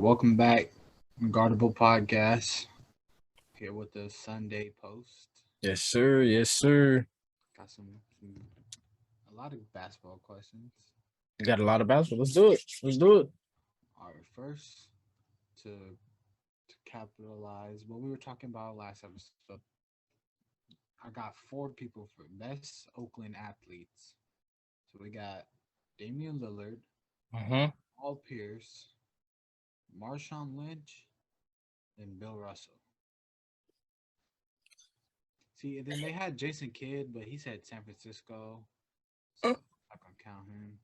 Welcome back, Guardable Podcast. Here with the Sunday Post. Yes, sir. Yes, sir. Got a lot of basketball questions. We got a lot of basketball. Let's do it. Let's do it. All right, first to capitalize what we were talking about last episode. I got four people for best Oakland athletes. So we got Damian Lillard, Paul Pierce, Marshawn Lynch, and Bill Russell. See, and then they had Jason Kidd, but he said San Francisco, so I'm not gonna count him.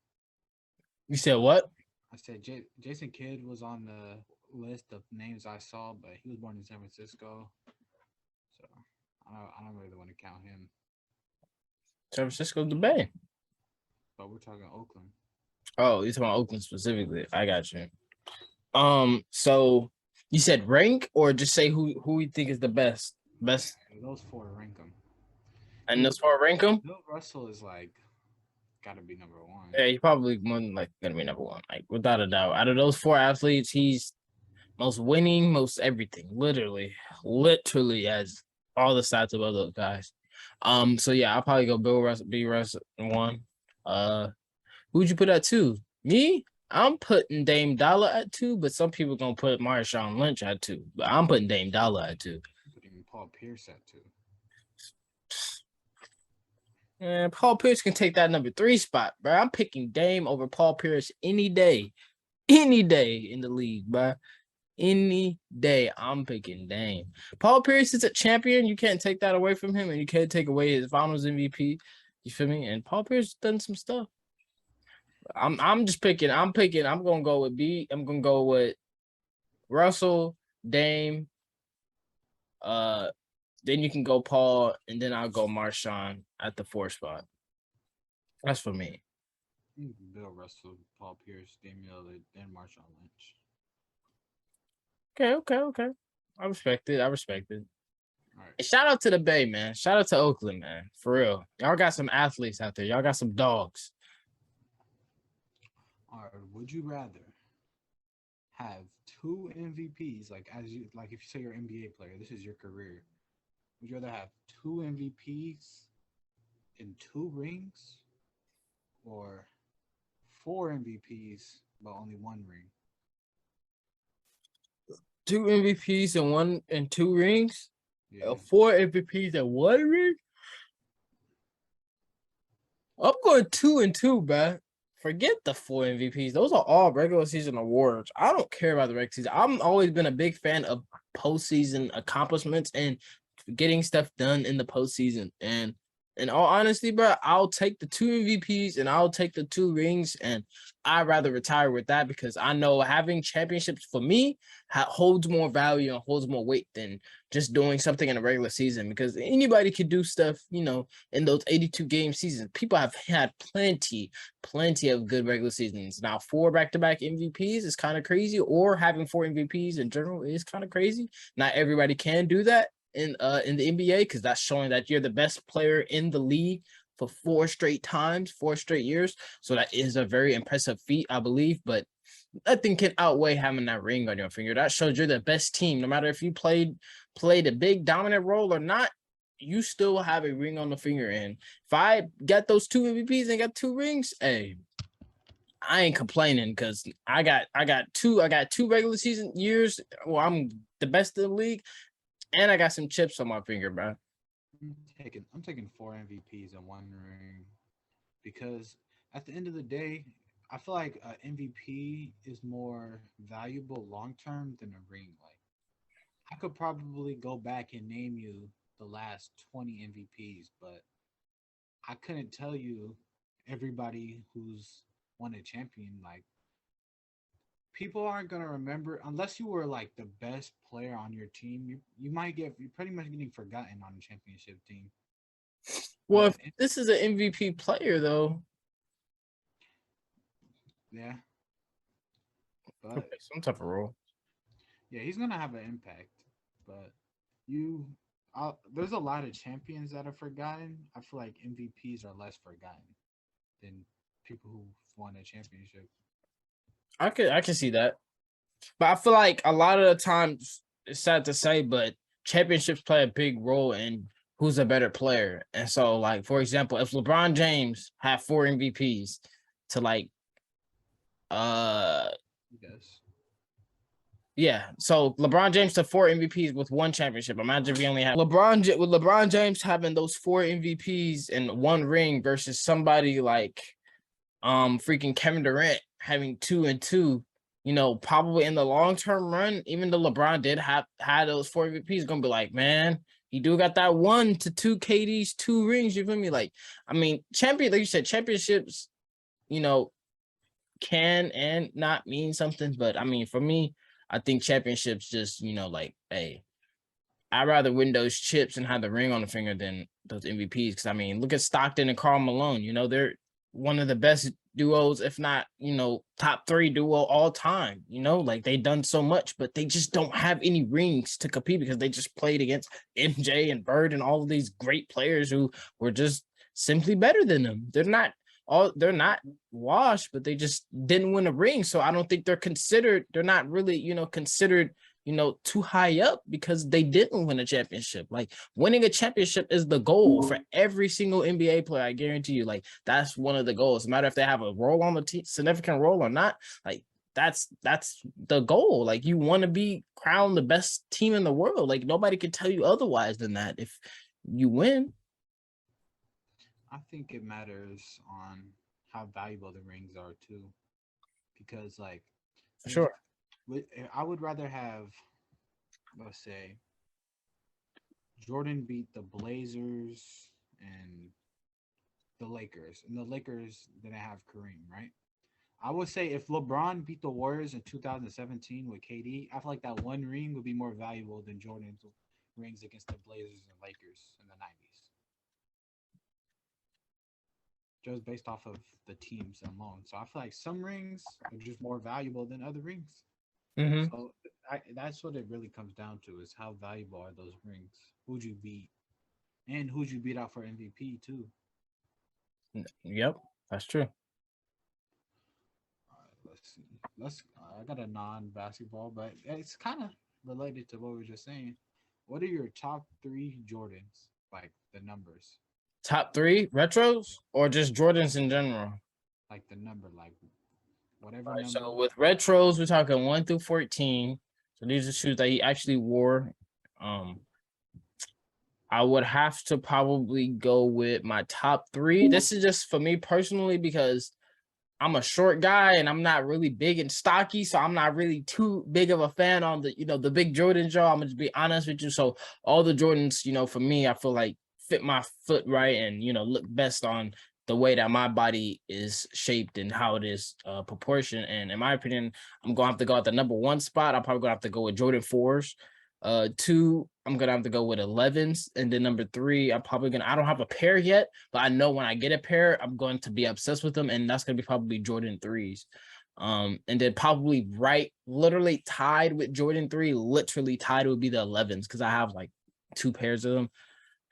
You said what? I said Jason Kidd was on the list of names I saw, but he was born in San Francisco, so I don't really want to count him. San Francisco, the Bay. But we're talking Oakland. Oh, you're talking about Oakland specifically. I got you. So you said rank or just say who you think is the best? Best. Those four rank them. And those four rank them? Bill Russell is like gotta be number one. Yeah, he probably gonna be number one, like without a doubt. Out of those four athletes, he's most winning, most everything. Literally as all the stats of those guys. So yeah, I'll probably go Bill Russell, B Russell one. Who'd you put at two? Me? I'm putting Dame Dollar at two, but some people gonna put Marshawn Lynch at two. But I'm putting Dame Dollar at two. I'm putting Paul Pierce at two. And Paul Pierce can take that number 3 spot, bro. I'm picking Dame over Paul Pierce any day in the league, bro. Any day, I'm picking Dame. Paul Pierce is a champion. You can't take that away from him, and you can't take away his Finals MVP. You feel me? And Paul Pierce done some stuff. I'm gonna go with B. I'm gonna go with Russell, Dame. Then you can go Paul, and then I'll go Marshawn at the 4 spot. That's for me. Bill Russell, Paul Pierce, Damian Lillard, then Marshawn Lynch. Okay. I respect it. All right. And shout out to the Bay, man. Shout out to Oakland, man. For real. Y'all got some athletes out there. Y'all got some dogs. All right. Would you rather have 2 MVPs, like if you say you're an NBA player, this is your career. Would you rather have 2 MVPs and 2 rings, or 4 MVPs but only 1 ring? 2 MVPs and 2 rings? Yeah. 4 MVPs and 1 ring? I'm going 2 and 2, bro. Forget the 4 MVPs. Those are all regular season awards. I don't care about the regular season. I've always been a big fan of postseason accomplishments and getting stuff done in the postseason. And in all honesty, bro, I'll take the 2 MVPs and I'll take the 2 rings, and I'd rather retire with that because I know having championships for me holds more value and holds more weight than just doing something in a regular season, because anybody could do stuff, in those 82 game seasons. People have had plenty of good regular seasons. Now, 4 back-to-back MVPs is kind of crazy, or having 4 MVPs in general is kind of crazy. Not everybody can do that in the NBA, because that's showing that you're the best player in the league for 4 straight years. So that is a very impressive feat, I believe, but nothing can outweigh having that ring on your finger. That shows you're the best team. No matter if you played a big dominant role or not, you still have a ring on the finger. And if I got those 2 MVPs and got 2 rings, hey, I ain't complaining, because I got two regular season years where I'm the best in the league, and I got some chips on my finger, bro. I'm taking 4 MVPs and 1 ring, because at the end of the day, I feel like an MVP is more valuable long term than a ring. Like, I could probably go back and name you the last 20 MVPs, but I couldn't tell you everybody who's won a champion. Like, people aren't gonna remember unless you were like the best player on your team. You're pretty much getting forgotten on a championship team. Well, if this is an MVP player, though, yeah, but some type of role. Yeah, he's gonna have an impact. But there's a lot of champions that are forgotten. I feel like MVPs are less forgotten than people who won a championship. I can see that. But I feel like a lot of the times it's sad to say, but championships play a big role in who's a better player. And so, like, for example, if LeBron James had 4 MVPs to like uh Yes. yeah, so LeBron James to 4 MVPs with 1 championship. Imagine if we only had with LeBron James having those 4 MVPs and 1 ring versus somebody like freaking Kevin Durant having 2 and 2. You know, probably in the long term run, even though LeBron did have had those 4 MVPs, gonna be like, man, he do got that 1 to 2 KD's 2 rings. You feel me? Like, I mean, like you said, championships, you know, can and not mean something. But I mean, for me, I think championships just, like, hey, I'd rather win those chips and have the ring on the finger than those MVPs. Because I mean, look at Stockton and Karl Malone. You know, they're one of the best duos, if not, top 3 duo all time. You know, like they done so much, but they just don't have any rings to compete because they just played against MJ and Bird and all of these great players who were just simply better than them. They're not washed, but they just didn't win a ring. So I don't think they're not really, considered too high up because they didn't win a championship. Like winning a championship is the goal for every single NBA player. I guarantee you, like that's one of the goals. No matter if they have a role on the team, significant role or not, like that's the goal. Like you want to be crowned the best team in the world. Like nobody can tell you otherwise than that if you win. I think it matters on how valuable the rings are too, because like, For sure. I would rather have, let's say, Jordan beat the Blazers and the Lakers, and the Lakers didn't have Kareem, right? I would say if LeBron beat the Warriors in 2017 with KD, I feel like that 1 ring would be more valuable than Jordan's rings against the Blazers and Lakers in the 90s, just based off of the teams alone. So I feel like some rings are just more valuable than other rings. Mm-hmm. So that's what it really comes down to: is how valuable are those rings? Who'd you beat, and who'd you beat out for MVP too? Yep, that's true. All right, let's see. I got a non-basketball, but it's kind of related to what we were just saying. What are your top 3 Jordans? Like the numbers, Top 3 retros or just Jordans in general? like the number, like All whatever right, number. so with retros, we're talking 1 through 14. So these are shoes that he actually wore. Um, I would have to probably go with my top 3. This is just for me personally because I'm a short guy and I'm not really big and stocky, so I'm not really too big of a fan on the big Jordan jaw. I'm gonna just be honest with you. So all the Jordans, for me, I feel like fit my foot right and look best on the way that my body is shaped and how it is proportioned. And in my opinion, I'm gonna have to go at the number 1 spot. I'm probably gonna have to go with Jordan 4s. 2, I'm gonna have to go with 11s, and then number 3, I don't have a pair yet, but I know when I get a pair, I'm going to be obsessed with them, and that's gonna be probably Jordan 3s. And then probably literally tied with Jordan 3, literally tied would be the 11s because I have like 2 pairs of them,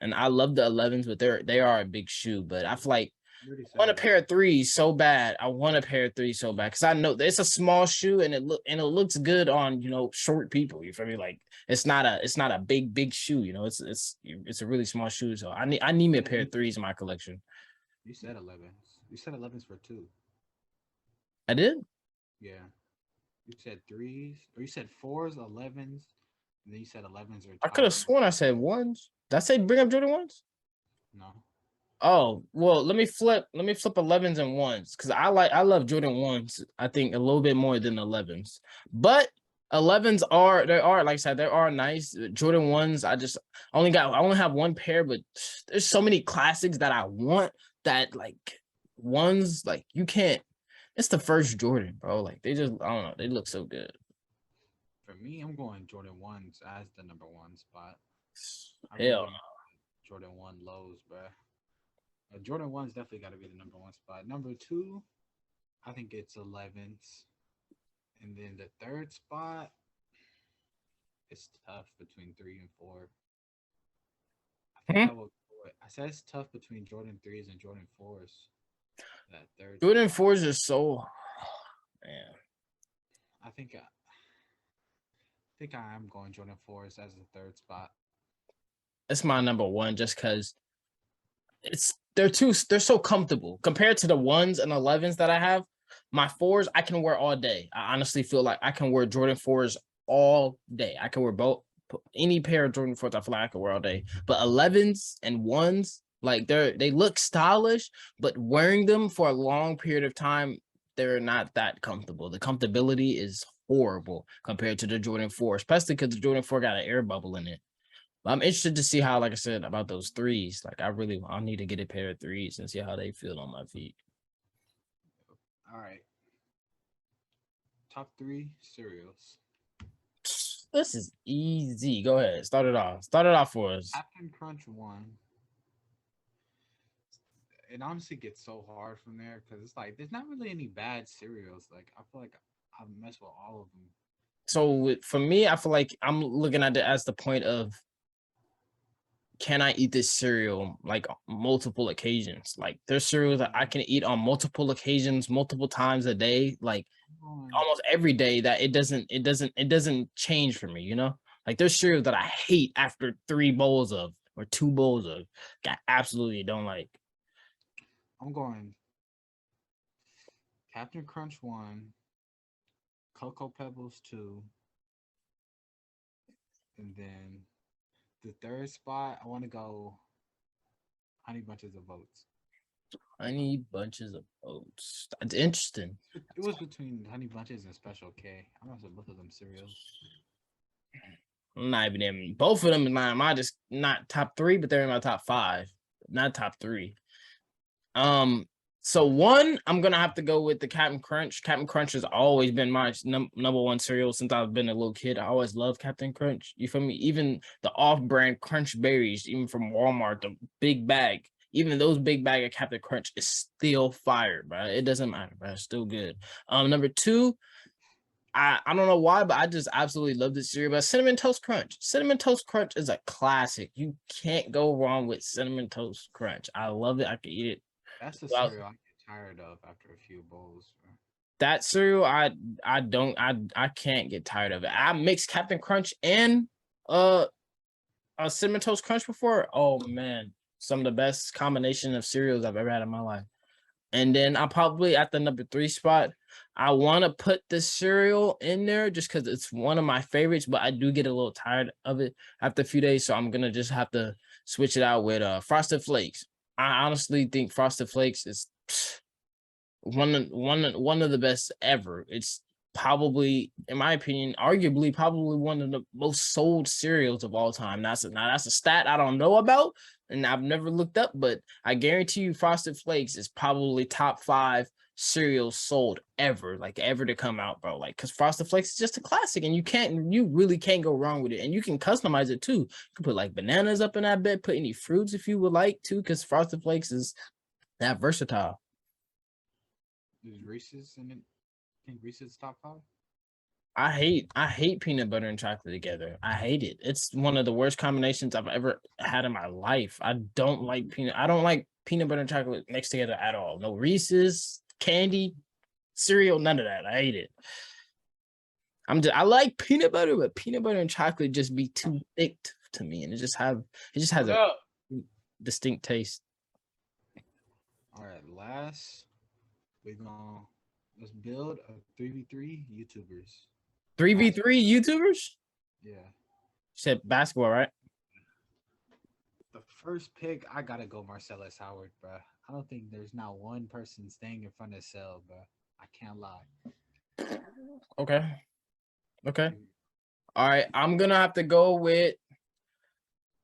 and I love the 11s, but they are a big shoe. But I feel like You already I want said a it. pair of 3s so bad. I want a pair of 3s so bad because I know it's a small shoe and it looks good on short people. You feel me? Like it's not a big shoe. It's a really small shoe. So I need me a pair of 3s in my collection. You said 11s. You said 11s for 2. I did. Yeah. You said 3s, or you said 4s, 11s, and then you said 11s are I could have tied. sworn I said 1s. Did I say bring up Jordan 1s? No. Oh, well, let me flip 11s and 1s because I love Jordan 1s, I think a little bit more than 11s. But 11s are like I said, they are nice. Jordan 1s, I only have 1 pair, but there's so many classics that I want that like 1s, like you can't. It's the first Jordan, bro. Like they just, I don't know, they look so good. For me, I'm going Jordan 1s as the number 1 spot. I Hell really Jordan 1 lows, bruh. Jordan 1's definitely got to be the number 1 spot. Number 2, I think it's 11s. And then the third spot, it's tough between 3 and 4. I think no. I will. I said it's tough between Jordan 3s and Jordan 4s. That third Jordan spot. 4s are so, man. I think think I am going Jordan Forest as a third spot. It's my number one just because they're so comfortable compared to the ones and 11s that I have. My fours I can wear all day. I honestly feel like I can wear Jordan fours all day. I can wear both any pair of Jordan fours. I feel like I can wear all day. But 11s and ones, like they look stylish, but wearing them for a long period of time, they're not that comfortable. The comfortability is horrible compared to the Jordan 4, especially because the Jordan 4 got an air bubble in it. I'm interested to see how, like I said, about those threes. Like I need to get a pair of threes and see how they feel on my feet. All right. Top three cereals. This is easy. Go ahead. Start it off. Start it off for us. Captain Crunch one. It honestly gets so hard from there because it's like there's not really any bad cereals. Like I feel like I mess with all of them. So for me, I feel like I'm looking at it as the point of, can I eat this cereal like multiple occasions? Like there's cereals that I can eat on multiple occasions, multiple times a day, like almost every day, that it doesn't change for me, you know? Like there's cereals that I hate after 3 bowls of or 2 bowls of. I absolutely don't like. I'm going Captain Crunch one, Cocoa Pebbles two, and then the third spot I want to go Honey Bunches of Oats. Honey bunches of oats. That's interesting. It was between Honey Bunches and Special K. I'm not sure both of them cereals. I'm not even in both of them. Just not top three, but they're in my top five, not top three. So one, I'm gonna have to go with the Captain Crunch. Captain Crunch has always been my number one cereal since I've been a little kid. I always loved Captain Crunch. You feel me? Even the off-brand Crunch berries, even from Walmart, the big bag, even those big bag of Captain Crunch is still fire, bro. It doesn't matter, bro. It's still good. Number two, I don't know why, but I just absolutely love this cereal. But Cinnamon Toast Crunch. Cinnamon Toast Crunch is a classic. You can't go wrong with Cinnamon Toast Crunch. I love it. I can eat it. That's the cereal I get tired of after a few bowls. That cereal, I can't get tired of it. I mixed Captain Crunch and a Cinnamon Toast Crunch before. Oh man, some of the best combination of cereals I've ever had in my life. And then I probably at the number 3 spot, I want to put the cereal in there just because it's one of my favorites, but I do get a little tired of it after a few days. So I'm gonna just have to switch it out with Frosted Flakes. I honestly think Frosted Flakes is one of the best ever. It's probably, in my opinion, arguably probably one of the most sold cereals of all time. That's a stat I don't know about and I've never looked up, but I guarantee you Frosted Flakes is probably top 5 cereals sold ever, like ever to come out, bro. Like, because Frosted Flakes is just a classic and you really can't go wrong with it. And you can customize it too. You can put like bananas up in that bed, put any fruits if you would like to, because Frosted Flakes is that versatile. Is Reese's in it? I think Reese's top 5. I hate peanut butter and chocolate together. I hate it. It's one of the worst combinations I've ever had in my life. I don't like peanut butter and chocolate mixed together at all. No Reese's, candy, cereal, none of that. I hate it. I like peanut butter, but peanut butter and chocolate just be too thick to me, and it just has a distinct taste. All right, let's build a 3v3 YouTubers. 3v3 YouTubers? Yeah. You said basketball, right? The first pick, I gotta go Marcellus Howard, bro. I don't think there's not one person staying in front of Cell, bro. I can't lie. Okay. All right, I'm gonna have to go with.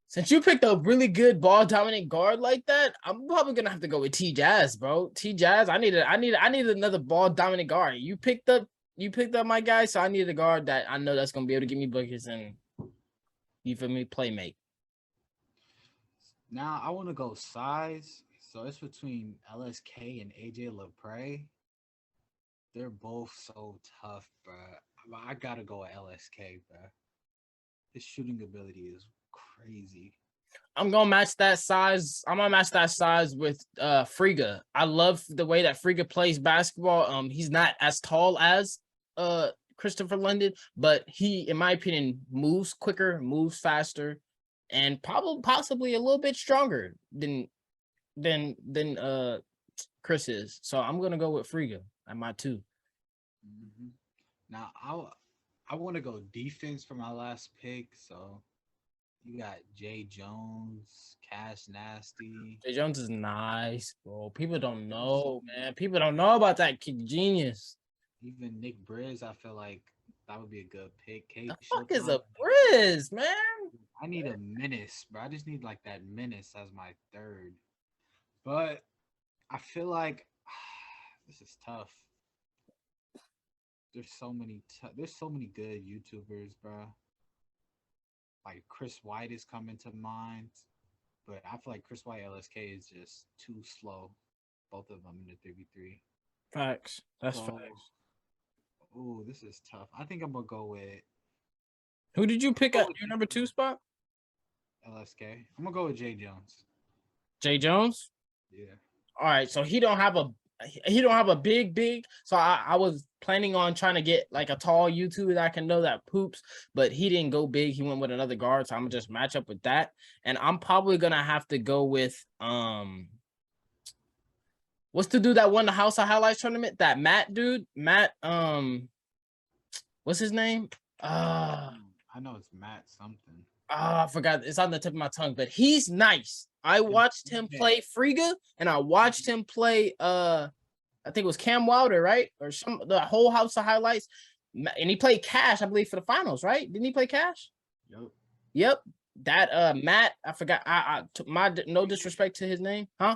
Since you picked a really good ball dominant guard like that, I'm probably gonna have to go with T Jazz, bro. T Jazz, I need another ball dominant guard. You picked up my guy, so I need a guard that I know that's gonna be able to give me buckets and, you feel me, playmate. Now I want to go size, so it's between LSK and AJ LePray. They're both so tough, bro. I gotta go with LSK, bro. His shooting ability is crazy. I'm gonna match that size. I'm gonna match that size with Friga. I love the way that Friga plays basketball. He's not as tall as Christopher London, but he, in my opinion, moves quicker, moves faster, and probably possibly a little bit stronger than Chris is. So I'm gonna go with Friga at my 2. Hmm. Now I want to go defense for my last pick. So you got Jay Jones, Cash Nasty. Jay Jones is nice, bro. People don't There's so know, man. People don't know about that kid genius. even Nick Briz. I feel like that would be a good pick. The K fuck is Showtime. a Briz, man? I need a menace, bro. I just need like that menace as my third. But I feel like this is tough. There's so many good YouTubers, bro. Like Chris White is coming to mind, but I feel like Chris White LSK is just too slow. Both of them in the 3v3. Facts. That's So, facts. oh, this is tough. I think I'm gonna go with Who did you pick go at with your number 2 spot? LSK. I'm gonna go with Jay Jones. Jay Jones. Yeah. All right, so he don't have a big. So I was planning on trying to get like a tall YouTuber that I can know that poops, but he didn't go big. He went with another guard, so I'm gonna just match up with that. And I'm probably gonna have to go with what's the dude that won the House of Highlights tournament? That Matt dude, Matt what's his name? I know it's Matt something. I forgot. It's on the tip of my tongue, but he's nice. I watched him play Friga, and I watched him play I think it was Cam Wilder, right? Or the whole House of Highlights. And he played Cash, I believe, for the finals, right? Didn't he play Cash? Yep. Yep. That Matt, I forgot. I my no disrespect to his name, huh?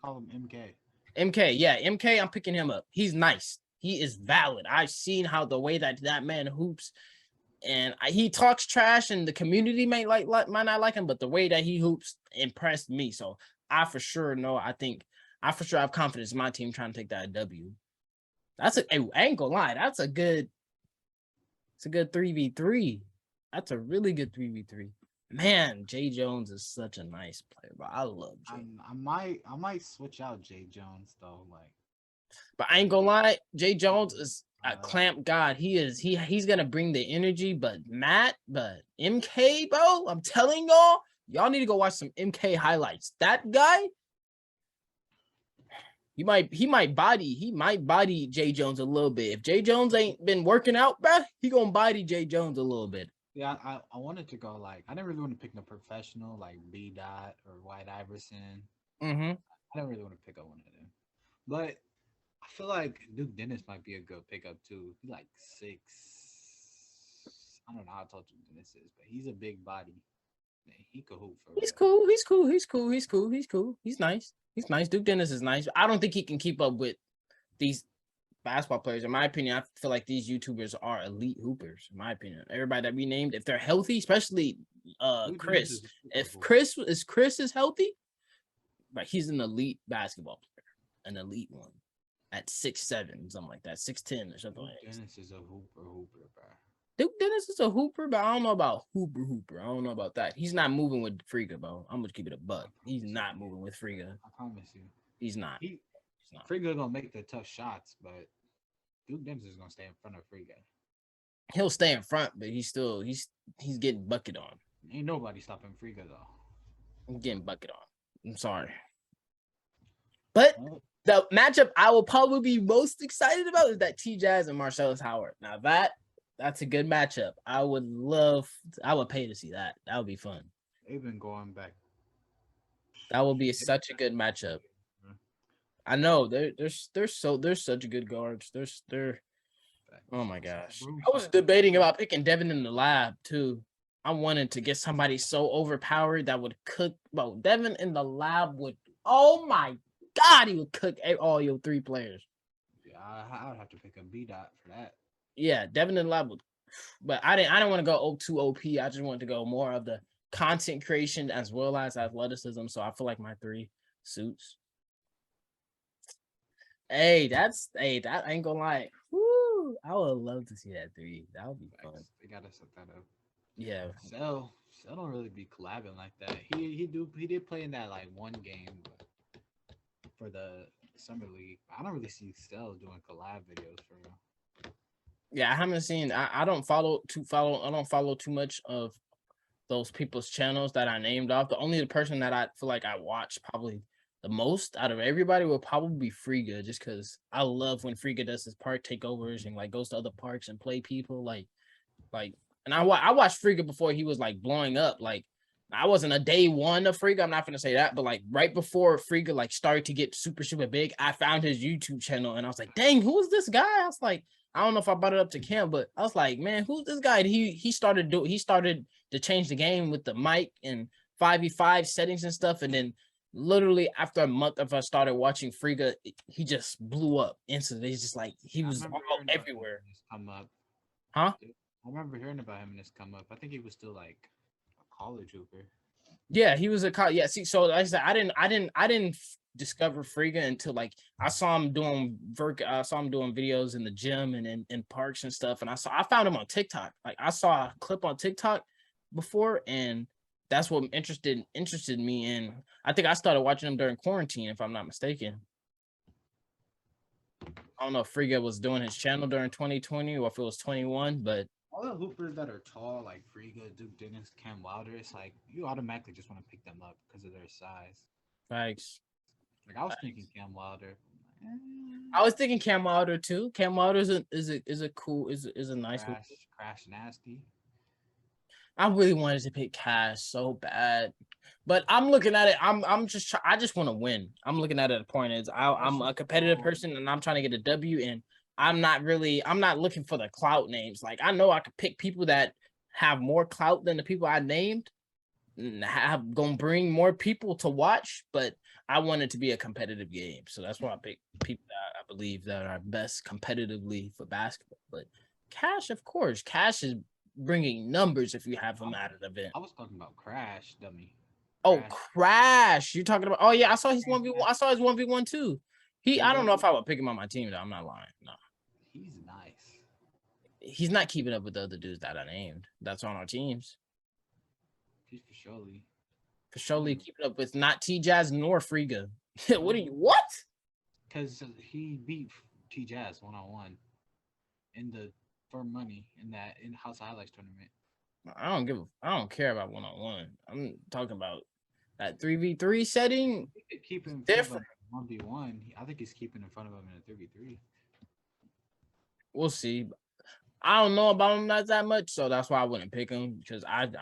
Call him MK. MK, yeah, MK. I'm picking him up. He's nice. He is valid. I've seen how the way that man hoops, and he talks trash, and the community might not like him, but the way that he hoops impressed me. So I for sure know. I for sure have confidence in my team trying to take that W. I ain't gonna lie. It's a good 3v3. That's a really good 3v3. Man, Jay Jones is such a nice player, bro. I love Jay. I might switch out Jay Jones though. Like, But I ain't gonna lie, Jay Jones is a clamp god. He's gonna bring the energy, but MK, bro, I'm telling y'all need to go watch some MK highlights. That guy, he might body Jay Jones a little bit. If Jay Jones ain't been working out, bro, he gonna body Jay Jones a little bit. yeah, I wanted to go like I didn't really want to pick no professional like B Dot or White Iverson. Mm-hmm. I don't really want to pick up one of them, but I feel like Duke Dennis might be a good pickup too. He's like 6. I don't know how tall Duke Dennis is, but he's a big body. Man, he could hoop for He's real. cool. He's cool. He's cool. He's cool. He's cool. He's nice. He's nice. Duke Dennis is nice. I don't think he can keep up with these basketball players. In my opinion, I feel like these YouTubers are elite hoopers. In my opinion, everybody that we named, if they're healthy, especially Chris, if Chris is healthy, but he's an elite basketball player, an elite one at 6'7", something like that, 6'10" or something Duke like that. Dennis is a hooper, bro. Duke Dennis is a hooper, but I don't know about hooper. I don't know about that. He's not moving with Friga, bro. I'm gonna keep it a buck. He's not moving with Friga. I promise you. He's not. He's not. Friga gonna make the tough shots, but Duke Dennis is gonna stay in front of Friga. He'll stay in front, but he's getting bucket on. Ain't nobody stopping Friga though. I'm getting bucket on. I'm sorry. But the matchup I will probably be most excited about is that T-Jazz and Marcellus Howard. Now that's a good matchup. I would pay to see that. That would be fun. They've been going back. That would be such a good matchup. I know they're such good guards. They're oh my gosh. I was debating about picking Devin in the lab too. I wanted to get somebody so overpowered that would cook. Well, Devin in the lab would. Oh my God, he would cook all your 3 players. Yeah, I would have to pick a B Dot for that. Yeah, Devin in the lab would. But I didn't want to go too OP. I just wanted to go more of the content creation as well as athleticism. So I feel like my 3 suits. Hey, that ain't gonna lie. Woo, I would love to see that 3. That would be fun. They gotta set that up. Yeah. Cell don't really be collabing like that. He did play in that like one game for the summer league. I don't really see Cell doing collab videos for real. Yeah, I haven't seen. I don't follow to follow. I don't follow too much of those people's channels that I named off. The only person that I feel like I watch probably the most out of everybody will probably be Friga, just because I love when Friga does his park takeovers and like goes to other parks and play people like. And I watched Friga before he was like blowing up. Like I wasn't a day one of Friga. I'm not gonna say that, but like right before Friga like started to get super big, I found his YouTube channel and I was like, dang, who is this guy? I was like, I don't know if I brought it up to Cam, but I was like, man, who's this guy? And he started to change the game with the mic and 5v5 settings and stuff. And then literally after a month of I started watching Friga, he just blew up instantly. It's just like he I was remember all hearing about him everywhere. when this come up. Huh? I remember hearing about him when this come up. I think he was still like a college hooper. Yeah, he was a yeah. See, so like I said, I didn't discover Friga until like I saw him doing I saw him doing videos in the gym and in parks and stuff. And I found him on TikTok. Like I saw a clip on TikTok before, and that's what interested me in. I think I started watching him during quarantine, if I'm not mistaken. I don't know if Friga was doing his channel during 2020 or if it was 21, but All the hoopers that are tall, like Friga, Duke Dennis, Cam Wilder, it's like you automatically just want to pick them up because of their size. thanks. Like I was thinking Cam Wilder. I was thinking Cam Wilder too. Cam Wilder is a cool is a nice hoop. Crash Nasty. I really wanted to pick Cash so bad, but I'm looking at it. I just want to win. I'm looking at it. The point is, I'm a competitive person and I'm trying to get a W. And I'm not looking for the clout names. Like I know I could pick people that have more clout than the people I named, and have gonna bring more people to watch. But I want it to be a competitive game, so that's why I pick people that I believe that are best competitively for basketball. But Cash, of course, Cash is bringing numbers if you have him at an event. I was talking about Crash, dummy. Oh, Crash. Crash! You're talking about? Oh yeah, I saw his Crash 1v1. I Nasty. saw his 1v1 too. I don't Friga, know if I would pick him on my team though. I'm not lying. No, he's nice. he's not keeping up with the other dudes that I named. That's on our teams. He's for surely. For surely keeping up with not T Jazz nor Friga. What? Because he beat T Jazz 1-on-1 in the for money in that in House Highlights tournament. I don't care about 1-on-1. I'm talking about that 3v3 setting. He could keep him in front Different. of him 1v1. I think he's keeping in front of him in a 3v3. We'll see. I don't know about him not that much, so that's why I wouldn't pick him because I've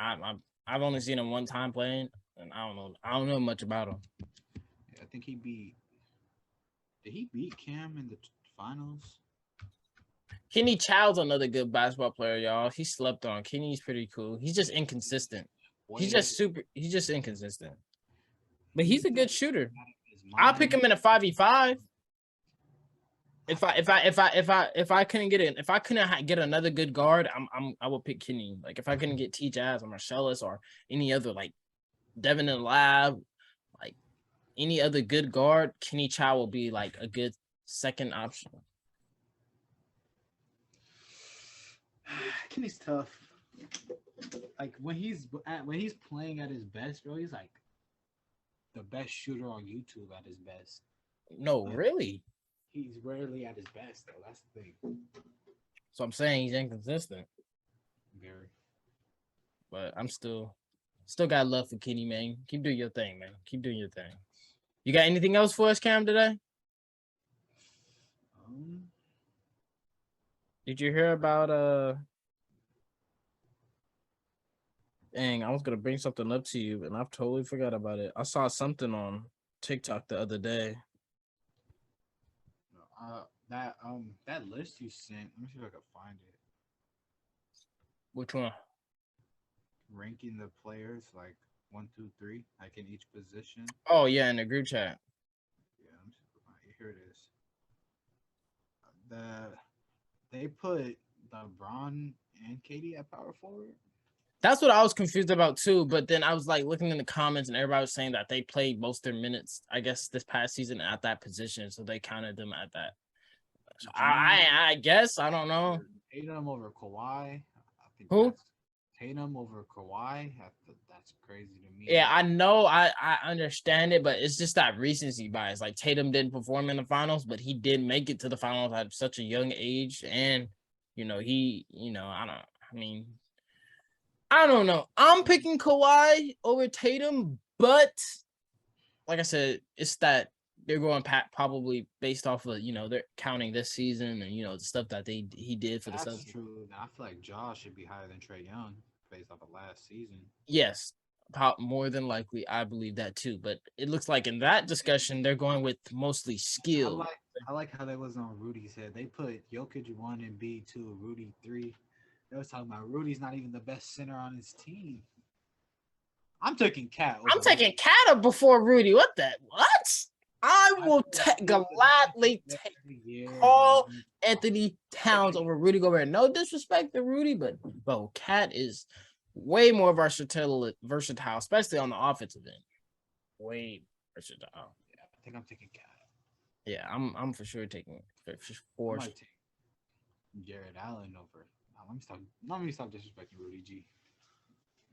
only seen him one time playing, and I don't know much about him. Yeah, I think he beat. Did he beat Cam in the finals? Kenny Child's another good basketball player, y'all. He slept on. Kenny's pretty cool. He's just inconsistent. He's just inconsistent. But he's a good shooter. I'll pick him in a 5v5. If I couldn't get it, if I couldn't get another good guard, I would pick Kenny. Like if I couldn't get T Jazz or Marcellus or any other like Devin and Lab, like any other good guard, Kenny Chow will be like a good second option. Kenny's tough. Like when he's playing at his best, bro, he's like the best shooter on YouTube at his best. No, But really. he's rarely at his best, though. That's the thing. So I'm saying he's inconsistent. Very. But I'm still got love for Kenny, man. Keep doing your thing, man. Keep doing your thing. You got anything else for us, Cam, today? Did you hear about dang, I was gonna bring something up to you and I've totally forgot about it. I saw something on TikTok the other day. That list you sent. Let me see if I can find it. Which one? Ranking the players like 1, 2, 3, like in each position. Oh yeah, in the group chat. Yeah, let me see if I find it. Here it is. They put LeBron and KD at power forward. That's what I was confused about too. But then I was like looking in the comments and everybody was saying that they played most of their minutes, I guess, this past season at that position. So they counted them at that. So I guess I don't know. Tatum over Kawhi. I think Who? Tatum over Kawhi. That's crazy to me. Yeah, I know. I understand it, but it's just that recency bias. Like Tatum didn't perform in the finals, but he did make it to the finals at such a young age, and I don't. I mean, I don't know. I'm picking Kawhi over Tatum, but like I said, it's that they're going probably based off of they're counting this season and the stuff that he did for the That's Celtics. true. I feel like Josh should be higher than Trey Young based off of last season. Yes, more than likely, I believe that too. But it looks like in that discussion, they're going with mostly I skill. like I like how they was on Rudy's head. They put Jokic 1 and B 2, Rudy 3. They was talking about Rudy's not even the best center on his team. I'm taking Cat I'm over taking Rudy. Kata before Rudy. What that? What? I I will feel like Rudy's the gladly defensive take player of the year, Carl man. Anthony Towns over Rudy Gobert. No disrespect to Rudy, but bro, Cat is way more versatile, especially on the offensive end. Way versatile. Yeah, I think I'm taking Cat. Yeah, I'm for sure taking I for. might take Jared Allen over. Let me stop disrespecting Rudy G.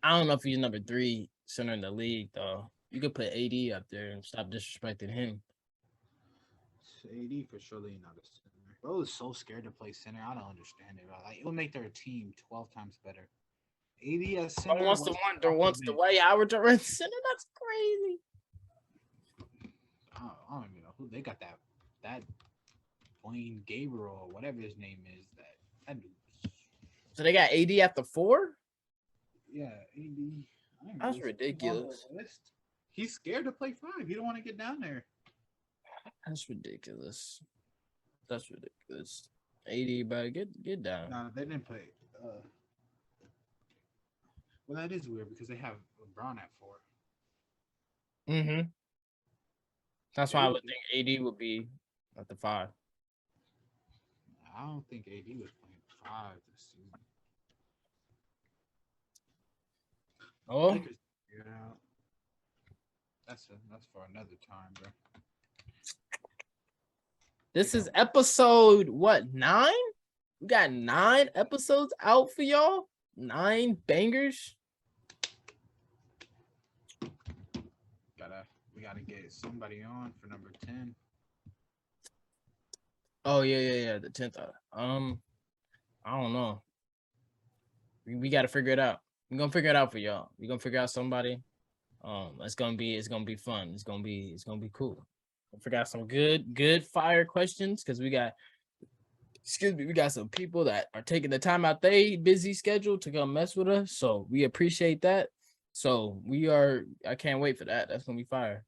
I don't know if he's number 3 center in the league though. You could put AD up there and stop disrespecting him. AD for surely not a center. Bro is so scared to play center. I don't understand it. Bro. Like it would make their team 12 times better. AD as Bro center wants the White Howard to run center. That's crazy. I don't even know who they got that Blaine Gabriel or whatever his name is. That dude. So they got AD at the 4. Yeah, AD. That's ridiculous. He's scared to play 5. He don't want to get down there. That's ridiculous. That's ridiculous. AD, bro, get down. No, they didn't play. Well, that is weird because they have LeBron at 4. Mm-hmm. That's why I would think AD would be at the 5. I don't think AD was playing 5 this season. Oh, Lakers figure it out. That's for another time, bro. this is episode what 9? We got 9 episodes out for y'all. 9 bangers. We gotta get somebody on for number 10. Oh yeah. The 10th. I don't know. We got to figure it out. We're gonna figure it out for y'all. We're gonna figure out somebody. It's gonna be fun. It's gonna be cool. We'll figure out some good fire questions because we got some people that are taking the time out they busy schedule to come mess with us. So we appreciate that. So I can't wait for that. That's gonna be fire.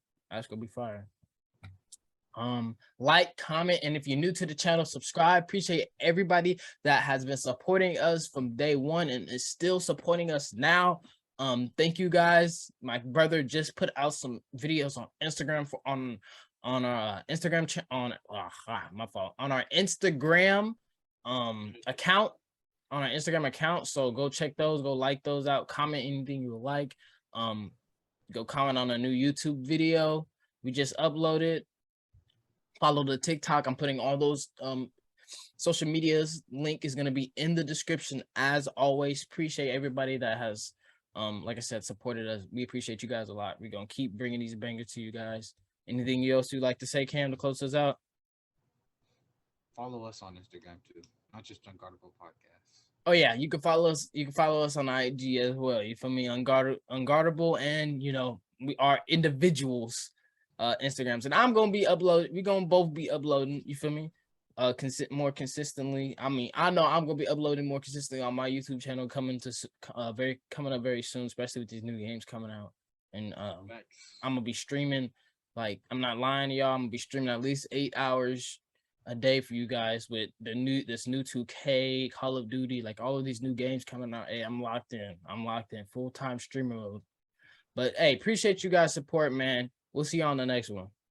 Like, comment, and if you're new to the channel, subscribe. Appreciate everybody that has been supporting us from day one and is still supporting us now. Thank you guys. My brother just put out some videos on Instagram on our Instagram on our Instagram account. On our Instagram account. So go check those, go like those out, comment anything you like. Go comment on a new YouTube video we just uploaded. Follow the TikTok. I'm putting all those social medias. Link is going to be in the description as always. Appreciate everybody that has like I said, supported us. We appreciate you guys a lot. We're going to keep bringing these bangers to you guys. Anything else you'd like to say, Cam, to close us out? Follow us on Instagram too, not just Unguardable Podcast. Oh yeah, you can follow us. You can follow us on IG as well. You feel me? Unguardable, and we are individuals Instagrams, and I'm gonna be uploading. We're gonna both be uploading. You feel me? More consistently. I mean, I know I'm gonna be uploading more consistently on my YouTube channel coming up very soon, especially with these new games coming out. And I'm gonna be streaming. Like, I'm not lying to y'all. I'm gonna be streaming at least 8 hours a day for you guys with this new 2K, Call of Duty, like all of these new games coming out. Hey, I'm locked in. Full-time streamer mode. But hey, appreciate you guys' support, man. We'll see you on the next one.